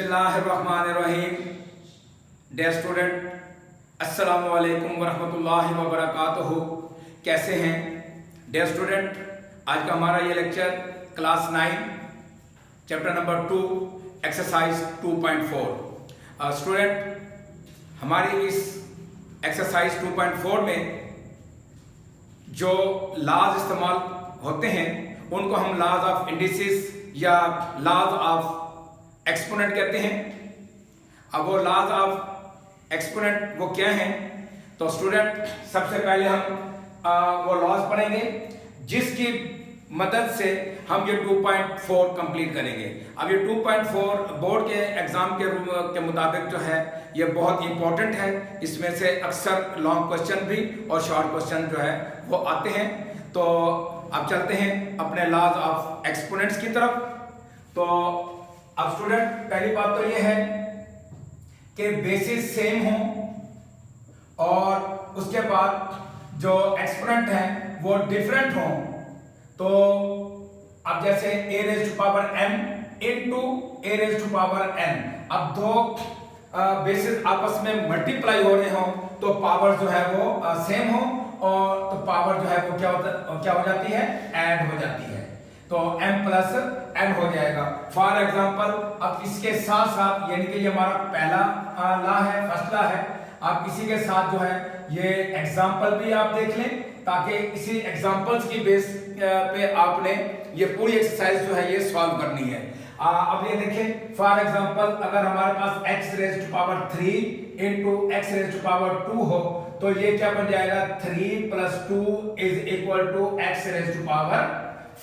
बिस्मिल्लाहिर्रहमानिर्रहीम। Dear student, अस्सलामु अलैकुम वरहमतुल्लाहि वबरकातुहू। कैसे हैं डियर स्टूडेंट? आज का हमारा ये lecture class 9 chapter number 2 exercise 2.4। Student, हमारी इस एक्सरसाइज 2.4 में जो लॉज इस्तेमाल होते हैं उनको हम लॉज ऑफ इंडिसेस या लॉज ऑफ एक्सपोनेंट कहते हैं। अब वो लॉज ऑफ एक्सपोनेंट वो क्या हैं? तो स्टूडेंट, सबसे पहले हम वो लॉज पढ़ेंगे जिसकी मदद से हम ये 2.4 कंप्लीट करेंगे। अब ये 2.4 बोर्ड के एग्जाम के मुताबिक जो है ये बहुत इंपॉर्टेंट है। इसमें से अक्सर लॉन्ग क्वेश्चन भी और शॉर्ट क्वेश्चन जो है वो आते हैं। तो अब चलते हैं अपने लॉज ऑफ एक्सपोनेंट्स की तरफ। तो अब स्टूडेंट, पहली बात तो ये है कि बेसिस सेम हो और उसके बाद जो एक्सपोनेंट है वो डिफरेंट हो। तो अब जैसे a raise to power m into a raise to power n, अब दो बेसिस आपस में मल्टीप्लाई हो रहे हो तो पावर जो है वो सेम हो और तो पावर जो है वो क्या हो जाती है? ऐड हो जाती है। तो m प्लस n हो जाएगा। फॉर एग्जांपल, अब इसके साथ साथ यानी कि ये हमारा पहला ला है, फर्स्ट ला है। आप इसी के साथ जो है ये एग्जांपल भी आप देख लें ताकि इसी एग्जांपल्स की बेस पे आपने ये पूरी एक्सरसाइज जो है ये सॉल्व करनी है। अब ये देखें, फॉर एग्जांपल अगर हमारे पास x raise to power 3 into x raise to power 2 हो तो ये क्या बन जाएगा? 3 plus 2 is equal to x raise to power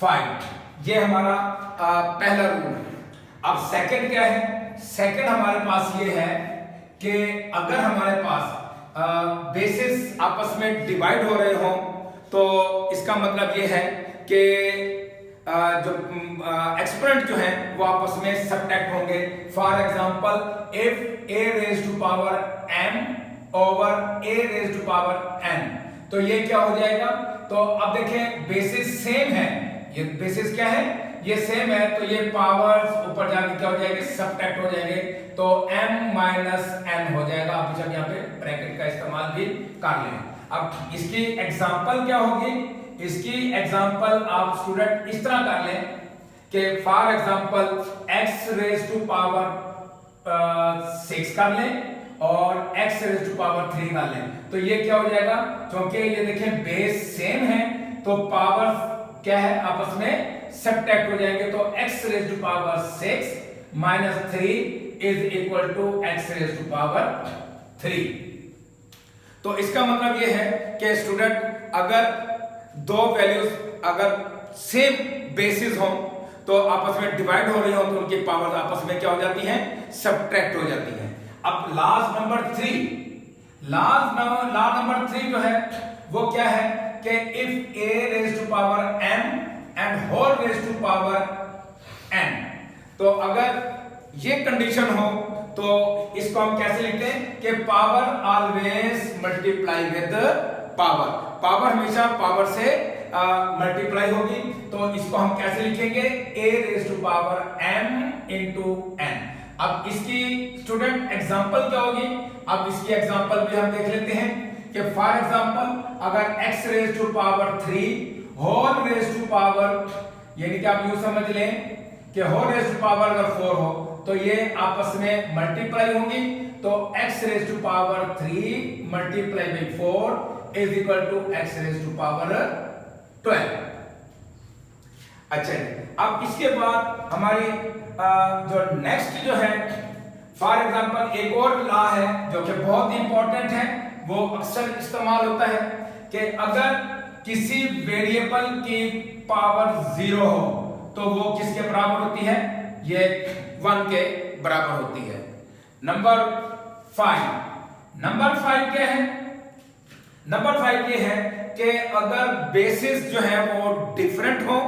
5। ये हमारा पहला रूल। अब सेकंड क्या है? सेकंड हमारे पास ये है कि अगर हमारे पास बेसिस आपस में डिवाइड हो रहे हो तो इसका मतलब ये है कि जो एक्सपोनेंट जो है वो आपस में सब्ट्रैक्ट होंगे। For example, if a raise to power m over a raise to power n, तो ये क्या हो जाएगा? तो अब देखें, बेसिस सेम है। ये बेसिस क्या है? ये सेम है, तो ये पावर्स ऊपर जाके क्या हो जाएंगे? सब्ट्रैक्ट हो जाएंगे। तो m माइनस n हो जाएगा। आप यहाँ पे ब्रैकेट का इस्तेमाल भी कर लें। अब इसकी एग्जांपल क्या होगी? इसकी एग्जांपल आप स्टूडेंट इस तरह कर लें कि for example x raise to power 6 कर लें और x रेज़ टू पावर 3 कर लें। तो ये क्या हो जाएगा? क्योंकि ये देखें बेस सेम है तो पावर क्या है? आपस में सब्ट्रैक्ट हो जाएंगे। तो x raise to power 6 minus 3 is equal to x raise to power 3। तो इसका मतलब ये है कि स्टूडेंट, अगर दो वैल्यूज अगर सेम बेसिस हो तो आपस में डिवाइड हो रही हो तो उनकी पावर्स आपस में क्या हो जाती हैं? सब्ट्रैक्ट हो जाती हैं। अब लॉ नंबर 3 जो है वो क्या है कि if a raise to power m and whole raise to power n, तो अगर ये कंडीशन हो तो इसको हम कैसे लिखते हैं कि power always multiply with power. Power हमेशा पावर से मल्टीप्लाई होगी। तो इसको हम कैसे लिखेंगे? a raise to power m into n। अब इसकी स्टूडेंट एग्जांपल क्या होगी? अब इसकी एग्जांपल भी हम देख लेते हैं कि फॉर एग्जांपल अगर x raise to power 3 whole raise to power, यानी कि आप यूं समझ लें कि होल रेज़ टू पावर अगर 4 हो तो ये आपस में मल्टीप्लाई होंगी। तो x raise to power 3 multiply by 4 is equal to x raise to power 12। अच्छा, अब इसके बाद हमारी जो नेक्स्ट जो है, फॉर एग्जांपल एक और लॉ है जो कि बहुत इंपॉर्टेंट है, वो अक्सर इस्तेमाल होता है कि अगर किसी वेरिएबल की पावर 0 हो तो वो किसके बराबर होती है? ये 1 के बराबर होती है। नंबर 5 क्या है? नंबर 5 ये है कि अगर बेसिस जो है वो डिफरेंट हो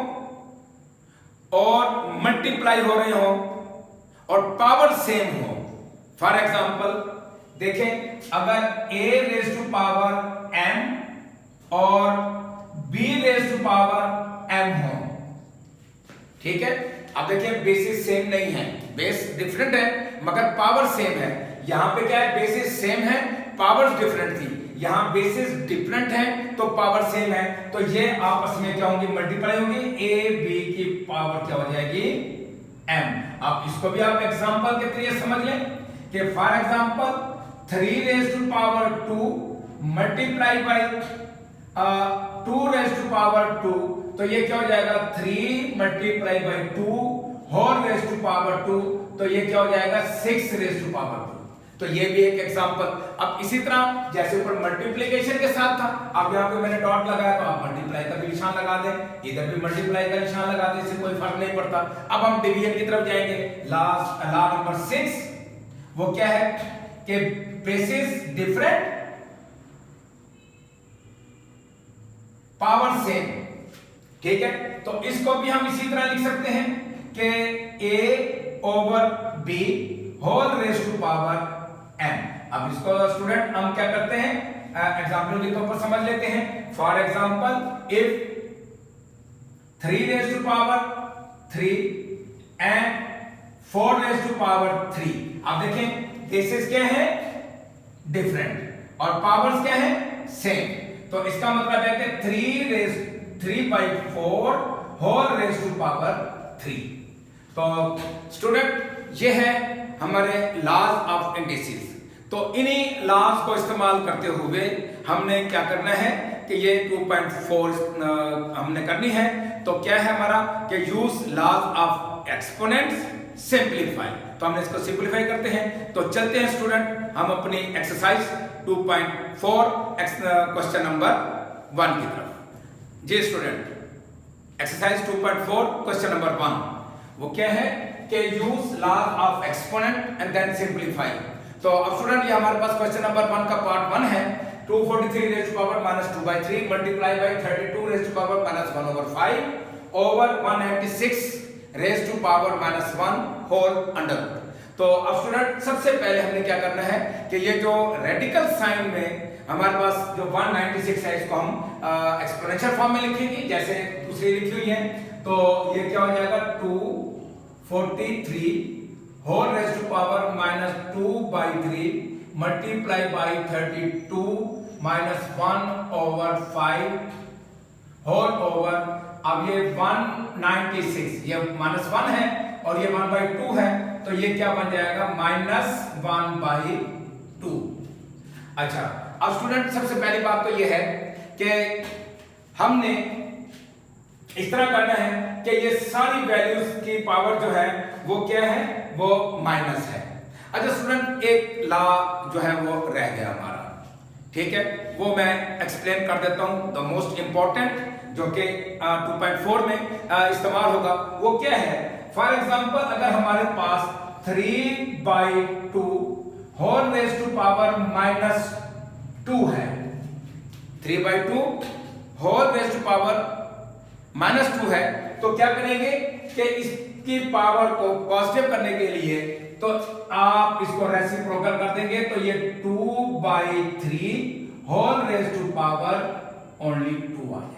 और मल्टीप्लाई हो रहे हो और पावर सेम हो। फॉर एग्जांपल देखें, अगर a raise to power m और b raise to power m हो, ठीक है। अब देखिए बेसिस सेम नहीं है, बेस डिफरेंट है मगर पावर सेम है। यहाँ पे क्या है, बेसिस सेम है, पावर्स डिफरेंट थी। यहाँ बेसिस डिफरेंट है तो पावर सेम है, तो ये आपस में क्या होंगी, मल्टीप्लाई होंगी, ए बी की पावर क्या हो जाएगी, m। अब इसको भी आप एग्जांपल के जरिए समझ लें कि for example 3 raise to power 2 multiply by 2 raise to power 2, तो ये क्या हो जाएगा 3 multiply by 2 whole raise to power 2, तो ये क्या हो जाएगा 6 रेज टू पावर 2। तो ये भी एक एग्जांपल। अब इसी तरह जैसे ऊपर मल्टीप्लिकेशन के साथ था, अब यहाँ पे मैंने डॉट लगाया तो आप मल्टीप्लाई का भी निशान लगा दें, इधर भी मल्टीप्लाई का निशान लगा दें, इससे कोई फर्क नहीं पड़ता। अब हम डिवीजन की तरफ जाएंगे। लॉ नंबर 6 वो क्या है कि बेसिस डिफरेंट पावर सेम, ठीक है। तो इसको भी हम इसी तरह लिख सकते हैं कि a over b whole raise to power n। अब इसको स्टूडेंट हम क्या करते हैं, एग्जांपल के तौर पर समझ लेते हैं। For example if 3 raise to power 3 and 4 raise to power 3, अब देखें बेसिस क्या है, डिफरेंट, और पावर्स क्या है, सेम। तो इसका मतलब है कि 3/4 होल रेज टू पावर 3। तो स्टूडेंट ये है हमारे लॉज ऑफ इंडिसेस। तो इन्हीं लॉज को इस्तेमाल करते हुए हमने क्या करना है कि ये 2.4 हमने करनी है। तो क्या है हमारा कि use laws of exponents simplify. तो हमने इसको सिंप्लीफाई करते हैं। तो चलते हैं स्टूडेंट हम अपनी एक्सरसाइज 2.4 क्वेश्चन नंबर 1 की तरफ। जी स्टूडेंट, एक्सरसाइज 2.4 क्वेश्चन नंबर 1 वो क्या है कि use laws of exponent and then simplify. तो अब स्टूडेंट ये हमारे पास क्वेश्चन नंबर 1 का पार्ट 1 है। 243 raise to power -2/3 multiply by 32 raise to power -1/5 over 196 raise to power -1 whole under. तो अब स्टूडेंट सबसे पहले हमने क्या करना है कि ये जो रेडिकल साइन में हमारे पास जो 196 है इसको हम एक्सपोनेंशियल फॉर्म में लिखेंगे जैसे दूसरी लिखी हुई है। तो ये क्या हो जाएगा 243 whole raise to power -2/3 multiply by 32 -1/5 whole over. अब ये 196 ये -1 है और ये 1/2 है, तो ये क्या बन जाएगा -1/2। अच्छा, अब स्टूडेंट सबसे पहली बात तो ये है कि हमने इस तरह करना है कि ये सारी वैल्यूज की पावर जो है वो क्या है, वो माइनस है। अच्छा स्टूडेंट, एक लॉ जो है वो रह गया हमारा, ठीक है, वो मैं एक्सप्लेन कर देता हूं। द मोस्ट इंपॉर्टेंट जो कि 2.4 में इस्तेमाल होगा वो क्या है। फॉर एग्जांपल अगर हमारे पास 3/2 होल रेज टू पावर -2 है, 3/2 होल रेज टू पावर -2 है, तो क्या करेंगे कि इसकी पावर को पॉजिटिव करने के लिए तो आप इसको रेसिप्रोकल कर देंगे, तो ये 2/3 whole raise to power only 2 आ जाएगा।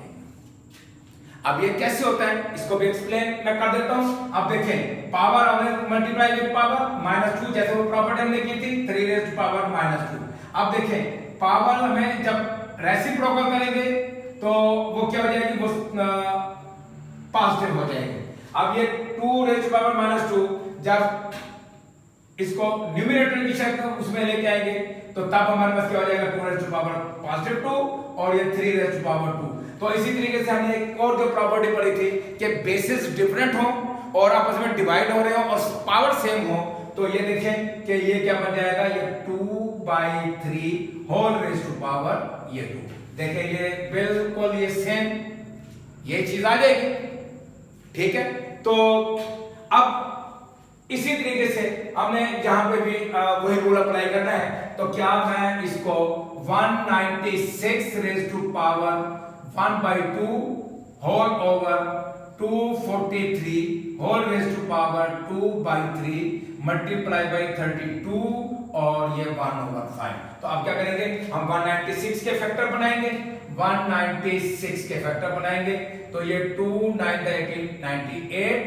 अब ये कैसे होता है इसको भी एक्सप्लेन मैं कर देता हूं। अब देखें, पावर हमें मल्टीप्लाई विद पावर -2 जैसे वो प्रॉपर्टी हमने की थी 3 रेज टू पावर -2। अब देखें पावर हमें जब रेसिप्रोकल करेंगे तो वो क्या हो जाएगी, वो पॉजिटिव हो जाएगी। अब ये 2 रेज टू पावर -2 जब इसको न्यूमरेटर की शक्ल उसमें लेके आएंगे तो तब हमारे पास क्या हो जाएगा 2 रेज टू पावर +2 और ये 3 रेज टू पावर 2। तो इसी तरीके से हमने एक और जो प्रॉपर्टी पढ़ी थी कि बेसिस डिफरेंट हो और आपस में डिवाइड हो रहे हो और पावर सेम हो, तो ये देखें कि ये क्या बन जाएगा, ये 2/3 होल रेज टू पावर ये 2। देखें ये बिल्कुल ये सेम ये चीज आ जाएगी, ठीक है। तो अब इसी तरीके से हमने यहां पे भी वही रूल अप्लाई करना है। तो क्या मैं इसको 196 raise to power 1/2 whole over 243 whole raise to power 2/3 multiply by 32 और ये 1/5। तो अब क्या करेंगे, हम 196 के फैक्टर बनाएंगे, 196 के फैक्टर बनाएंगे। तो ये 2 9 18 98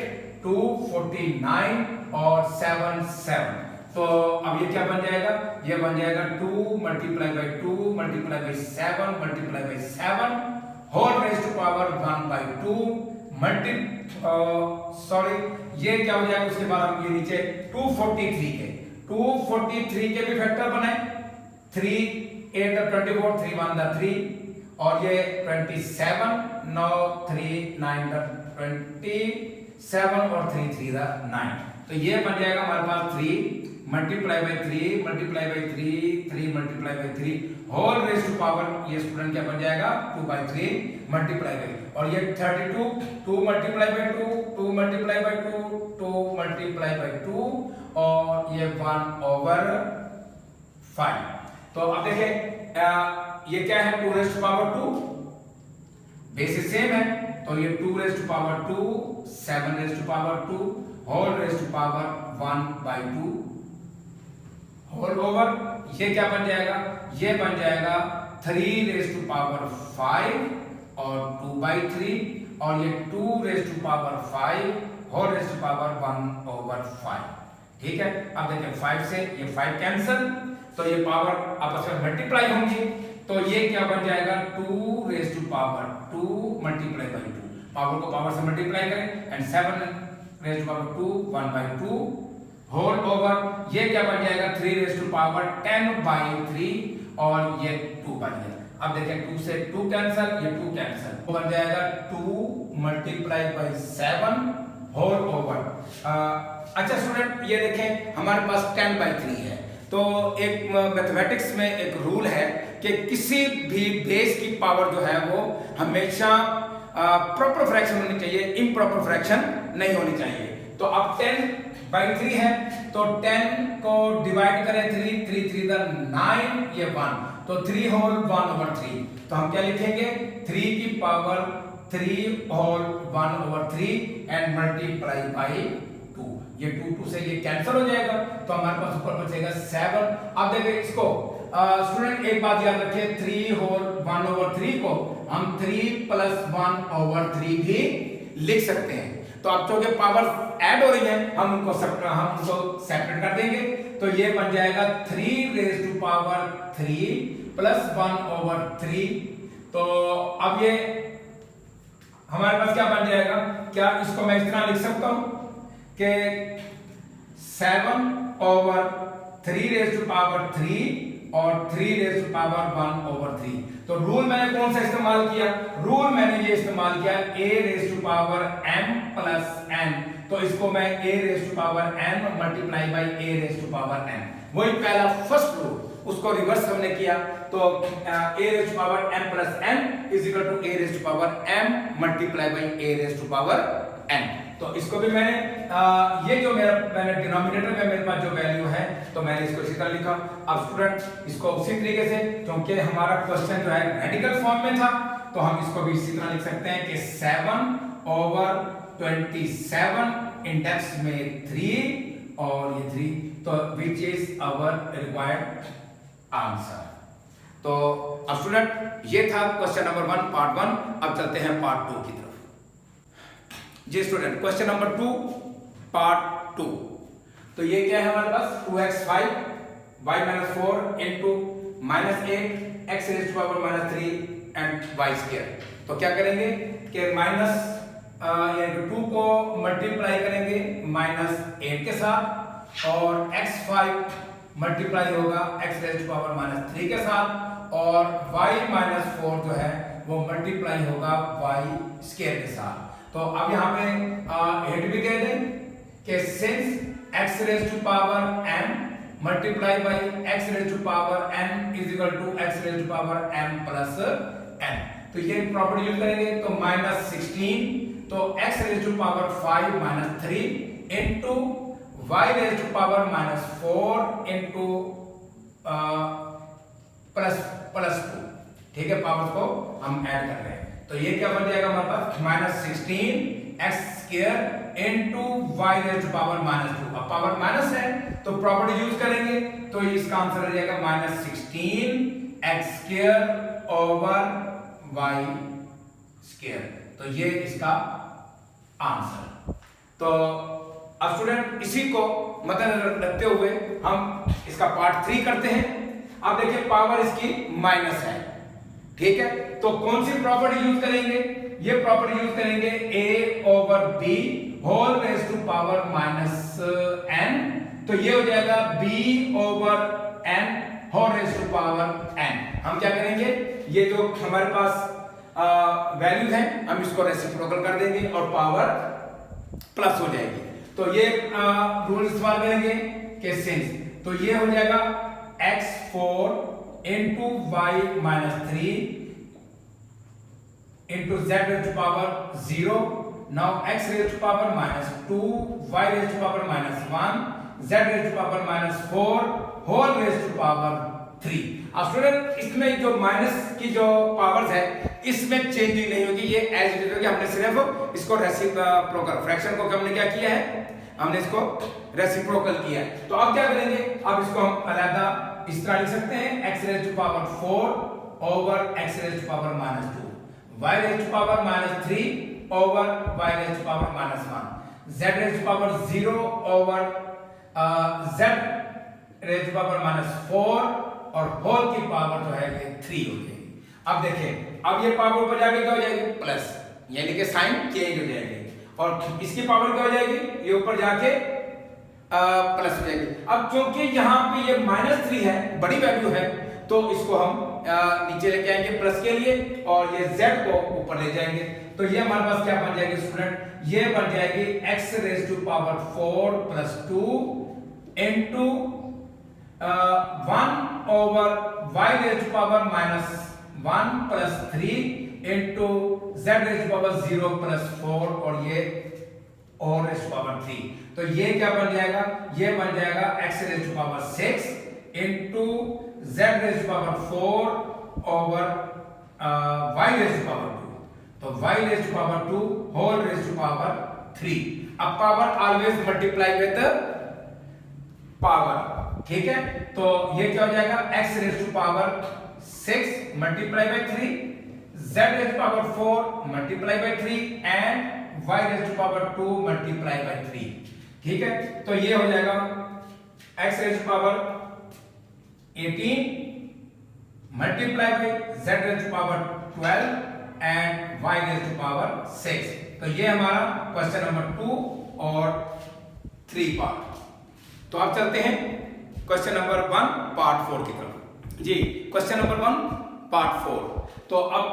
2 49 और 7 7 तो अब ये क्या बन जाएगा, ये बन जाएगा 2 multiply by 2 multiply by 7 multiply by 7 whole raise to power 1 by 2 ये क्या हो जाएगा, उसके बाद हम ये नीचे 243 के भी फैक्टर बनाए, 3 8 24 3 1 3 और ये 27 9 3 9 27 और 3 3 9, तो ये बन जाएगा हमारे पास 3 multiply by 3 multiply by 3 3 multiply by 3 whole raise to power, ये स्टूडेंट क्या बन जाएगा 2 बाई 3 मल्टीप्लाई बाई, और ये 32 2 multiply by 2 2 multiply by 2 2 multiply by 2 और ये 1 ओवर 5। तो अब देखें ये क्या है 2 raise to power 2, bases same है, तो ये 2 raise to power 2 7 raise to power 2 whole raise to power 1 by 2 whole over, ये क्या बन जाएगा, ये बन जाएगा 3 रेज टू पावर 5 और 2 बाई 3 और ये 2 raise to power 5 whole raise to power 1 over 5। ठीक है, अब देखिए 5 से ये 5 कैंसिल, तो ये पावर आपस में मल्टीप्लाई होंगी, तो ये क्या बन जाएगा 2 raise to power 2 multiply by 2, power को पावर से मल्टीप्लाई करें and 7 raise to power 2 1 by 2 whole over, ये क्या बन जाएगा 3 रेज टू पावर 10 बाई 3 और ये 2 बन गया। अब देखें 2 से 2 कैंसिल, ये 2 कैंसिल, तो बन जाएगा 2 मल्टीप्लाई बाई 7 होल ओवर। अच्छा स्टूडेंट ये देखें हमारे पास 10 बाई 3 है, तो एक मैथमेटिक्स में एक रूल है कि किसी भी बेस की पावर जो है वो हमेशा प्रॉपर फ्रैक्शन होनी चाहिए, इम्प्रॉपर फ्रैक्शन नहीं होनी चाहिए। तो अब 10 बाई 3 है, तो 10 को डिवाइड करें 3 3 3 9 ये 1, तो 3 होल 1 ओवर 3, तो हम क्या लिखेंगे 3 की power 3 whole 1 over 3 and multiply by 2, ये 2 से ये कैंसिल हो जाएगा, तो हमारे पास ऊपर बचेगा 7। अब देखिए इसको स्टूडेंट एक बात याद रखिए, 3 होल 1 ओवर 3 को हम 3 प्लस 1 ओवर 3 भी लिख सकते हैं। तो अब चूंकि पावर ऐड हो रही है हम उनको सेपरेट कर देंगे, तो ये बन जाएगा 3 raise to power 3 plus 1 over 3। तो अब ये हमारे पास क्या बन जाएगा, क्या इसको मैं इस तरह लिख सकता हूं कि 7 ओवर 3 रेज टू पावर 3 और 3 रेज टू पावर 1 ओवर 3। तो रूल मैंने कौन सा इस्तेमाल किया, रूल मैंने ये इस्तेमाल किया a raise to power m plus n, तो इसको मैं a raise to power m multiply by a raise to power n, वही पहला फर्स्ट रूल, उसको रिवर्स हमने किया, तो a raise to power m plus n is equal to a raise to power m multiply by a raise to power n। तो इसको भी मैंने ये जो मैंने डिनोमिनेटर में मेरे पास जो वैल्यू है तो मैंने इसको इसी तरह लिखा। अब स्टूडेंट इसको उसी तरीके से, क्योंकि हमारा क्वेश्चन जो है रेडिकल फॉर्म में था, तो हम इसको भी इसी तरह लिख सकते हैं कि 7 ओवर 27 इंडेक्स में 3 और ये 3, तो which is our required answer. तो अब स्टूडेंट ये था क्वेश्चन नंबर 1 पार्ट 1। अब चलते हैं पार्ट 2 की तरफ। जी स्टूडेंट क्वेश्चन नंबर 2 पार्ट 2, तो ये क्या है हमारे पास 2x5 y - 4 into -8 x raised to power -3 and y square। तो क्या करेंगे कि -2 को मल्टीप्लाई करेंगे -8 के साथ और x5 मल्टीप्लाई होगा x raised to power -3 के साथ और y - 4 जो है वो मल्टीप्लाई होगा y स्क्वायर के साथ। तो अब यहाँ पे हेड भी दे दें कि since x raise to power m multiply by x raise to power n is equal to x raise to power m plus n, तो ये प्रॉपर्टी यूज करेंगे, तो -16 तो x raise to power 5 -3 into y raise to power -4 into plus 2। ठीक है, powers को हम add कर रहे हैं, तो ये क्या बन जाएगा हमारे पास -16 x square into y raise to power -2। अब पावर माइनस है तो प्रॉपर्टी यूज करेंगे, तो इसका आंसर आ जाएगा -16 x square over y square, तो ये इसका आंसर। तो अब स्टूडेंट इसी को मद्देनजर रखते हुए हम इसका पार्ट 3 करते हैं। अब देखिए पावर इसकी माइनस है, ठीक है, तो कौन सी प्रॉपर्टी यूज करेंगे? ये प्रॉपर्टी यूज करेंगे a/b whole raise to power minus n, तो ये हो जाएगा b/n whole raise to power n। हम क्या करेंगे, ये जो हमारे पास वैल्यूज हैं हम इसको रेसिप्रोकल कर देंगे और पावर प्लस हो जाएगी। तो ये रूल इस्तेमाल करेंगे कि सिंस, तो ये हो जाएगा x4 into Y minus 3 into z raise to power 0, now x raise to power minus 2, y raise to power minus 1, z raise to power minus 4 whole raise to power 3। अब student इसमें जो minus की जो powers है इसमें changing नहीं होगी, ये एज इट इज होगी। हमने सिर्फ इसको रेसिप्रोकल, फ्रैक्शन को हमने क्या किया है, हमने इसको रेसिप्रोकल किया है। तो अब क्या करेंगे, अब इसको हम अलग इस तरह लिख सकते हैं x raise to power 4 over x raise to power minus 2, y raise to power minus 3 over y raise to power minus 1, z raise to power 0 over z raise to power minus 4 और whole की power जो है ये 3 हो जाएगी। अब देखें, अब ये पावर ऊपर जाके क्या हो जाएगी, प्लस, यानी कि साइन चेंज हो जाएगी, और इसकी पावर क्या हो जाएगी, ये ऊपर जाके प्लस हो जाएगी। अब क्योंकि यहाँ पे ये माइनस 3 है, बड़ी वैल्यू है, तो इसको हम नीचे लेके आएंगे प्लस के लिए और ये z को ऊपर ले जाएंगे। तो ये हमारे पास क्या बन जाएगी स्टूडेंट, ये बन जाएगी x raise to power 4 plus 2 into 1 over y raise to power minus 1 plus 3 into z raise to power 0 plus 4 और ये और रेज टू पावर 3। तो ये क्या बन जाएगा, ये बन जाएगा x raise to power 6 into z raise to power 4 over y raise to power 2, तो y raise to power 2 whole raise to power 3। अब power always multiply with power, ठीक है, तो ये क्या हो जाएगा x raise to power 6 multiply by 3, z raise to power 4 multiply by 3 and y raise to power 2 multiply by 3, ठीक है। तो ये हो जाएगा x raise to power 18 multiply by z raise to power 12 and y raise to power 6। तो ये हमारा question number 2 और 3 पार्ट। तो अब चलते हैं क्वेश्चन नंबर 1 पार्ट 4 की तरफ। जी, क्वेश्चन नंबर 1 पार्ट 4। तो अब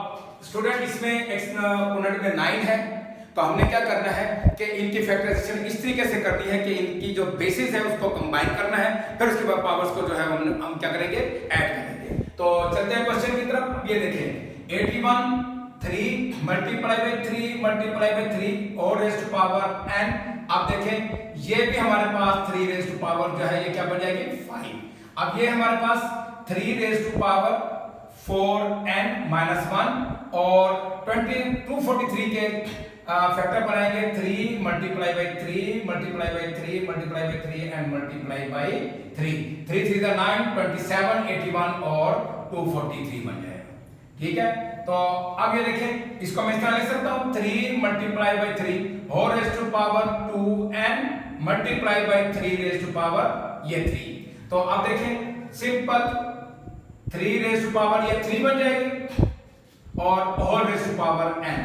स्टूडेंट इसमें एक्सपोनेंट में 9 है, तो हमने क्या करना है कि इनकी फैक्टराइजेशन इस तरीके से करनी है कि इनकी जो बेसिस है उसको कंबाइन करना है, फिर उसके बाद पावर्स को जो है हम क्या करेंगे, ऐड करेंगे। तो चलते हैं क्वेश्चन की तरफ। ये देखें 81 3 मल्टीप्लाई बाय 3 मल्टीप्लाई बाय 3 और रेज टू पावर n। अब देखें ये भी हमारे पास 3 रेज टू पावर जो है ये क्या बन जाएगी 5। अब ये हमारे पास 3 raise to power 4n minus 1 और 243 के फैक्टर बनाएंगे 3 multiply by 3 multiply by 3 multiply by 3 and multiply by 3, 3 3 9 27 81 और 243 बन जाएगा, ठीक है। तो अब ये देखें, इसको मैं इस तरह लिख सकता हूं 3 multiply by 3 whole raise to power 2n multiply by 3 raise to power ये 3। तो अब देखें सिंपल 3 रेज टू पावर ये 3 बन जाएगी और whole raise to power n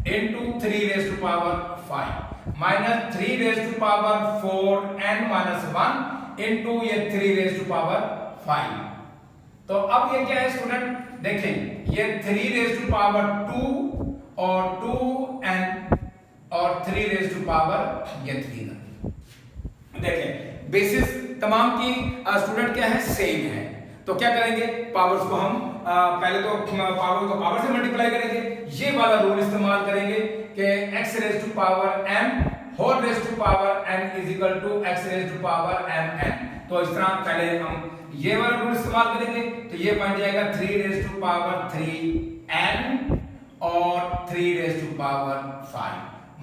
into 3 raise to power 5 minus 3 raise to power 4n minus 1 into ये 3 raise to power 5। तो अब ये क्या है स्टूडेंट, देखें ये 3 रेज टू पावर 2 और 2n और 3 रेज टू पावर ये 3। देखें बेसिस तमाम की स्टूडेंट क्या है, सेम है। तो क्या करेंगे, पावर्स को हम पहले तो पावर को पावर से मल्टीप्लाई करेंगे, ये वाला रूल इस्तेमाल करेंगे कि x raise to power m whole raise to power n is equal to x raise to power mn। तो इस तरह पहले हम ये वाला रूल इस्तेमाल करेंगे, तो ये बन जाएगा 3 रेज टू पावर 3n और 3 raise to power 5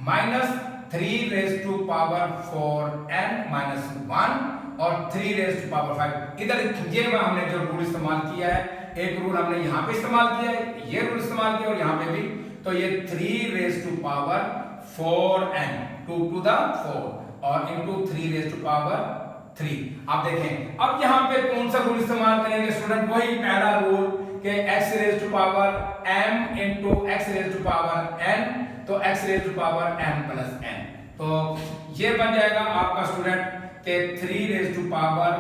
minus 3 raise to power 4n minus 1 और 3 रेज टू पावर 5। इधर ये हमने जो रूल इस्तेमाल किया है, एक रूल हमने यहाँ पे इस्तेमाल किया है, ये रूल इस्तेमाल किया और यहाँ पे भी। तो ये 3 raise to power 4n 2 to the 4 और इंटू 3 रेज टू पावर 3। आप देखें अब यहाँ पे कौन सा रूल इस्तेमाल करेंगे स्टूडेंट, वही पहला रूल कि x raise to power m into x raise to power n, तो x raise to power m plus n, तो ये बन जाएगा आपका स्टूडेंट के 3 raise to power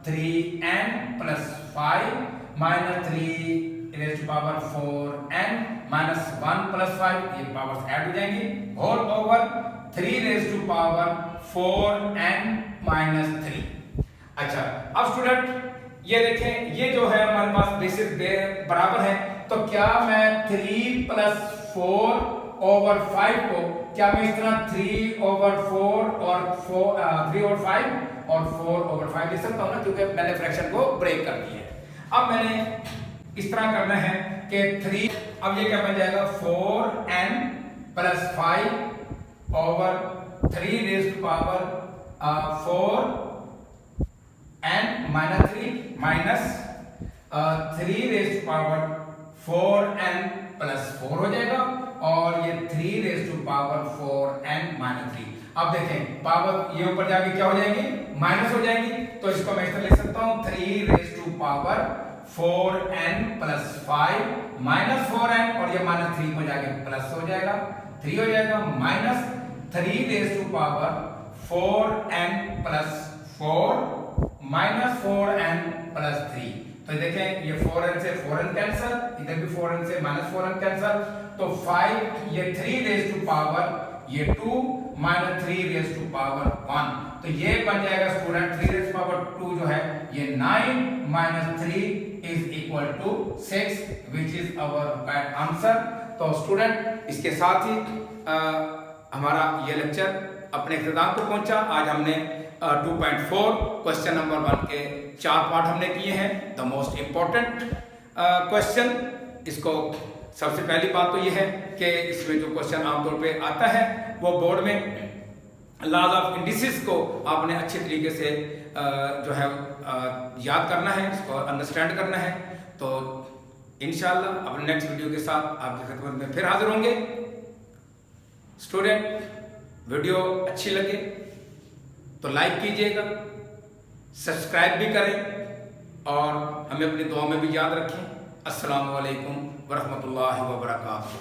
3n plus 5 minus 3 raise to power 4n minus 1 plus 5, ये powers add हो जाएंगी, whole over 3 raise to power 4n minus 3। अच्छा अब स्टूडेंट ये देखें, ये जो है हमारे पास बेसिस बराबर है, तो क्या मैं 3 प्लस 4 ओवर 5 को क्या मैं इस तरह 3 ओवर 4 और 3 ओवर 5 और 4 ओवर 5 लिख सकता हूं ना, क्योंकि मैंने फ्रैक्शन को ब्रेक कर दिया है। अब मैंने इस तरह करना है कि 3, अब ये क्या बन जाएगा 4n plus 5 over 3 raise to power 4n minus 3 minus 3 raise to power 4n plus 4 हो जाएगा, और ये 3 raise to power 4n minus 3। अब देखें पावर ये ऊपर जाके क्या हो जाएंगी, माइनस हो जाएंगी, तो इसको मैं इस तरह लिख सकता हूं 3 raise to power 4n plus 5 minus 4n, और ये माइनस 3 को जाके प्लस हो जाएगा, 3 हो जाएगा, minus 3 raise to power 4n plus 4 minus 4n plus 3। तो देखें ये 4n से 4n कैंसिल, इधर भी 4n से माइनस 4n कैंसिल, तो 5 ये 3 रेज टू पावर ये 2 माइनस 3 रेज टू पावर 1, तो ये बन जाएगा स्टूडेंट 3 रेज टू पावर 2 जो है ये 9 minus 3 is equal to 6, which is our answer. तो स्टूडेंट इसके साथ ही हमारा ये लेक्चर अपने इख्तिताम को पहुंचा। आज हमने 2.4 क्वेश्चन नंबर 1 के 4 पार्ट हमने किए हैं। द मोस्ट इंपॉर्टेंट क्वेश्चन, इसको सबसे पहली बात तो ये है कि इसमें जो क्वेश्चन आमतौर पे आता है वो बोर्ड में लॉज ऑफ इंडिसेस को आपने अच्छे तरीके से जो है याद करना है, इसको अंडरस्टैंड करना है। तो इंशाल्लाह अपने नेक्स्ट वीडियो के साथ आपकी खिदमत में फिर हाजिर होंगे। स्टूडेंट वीडियो अच्छी लगे तो लाइक कीजिएगा, सब्सक्राइब भी करें और हमें अपनी दुआ में भी याद रखें। अस्सलामु अलैकुम वरहमतुल्लाहि वबरकातुहू।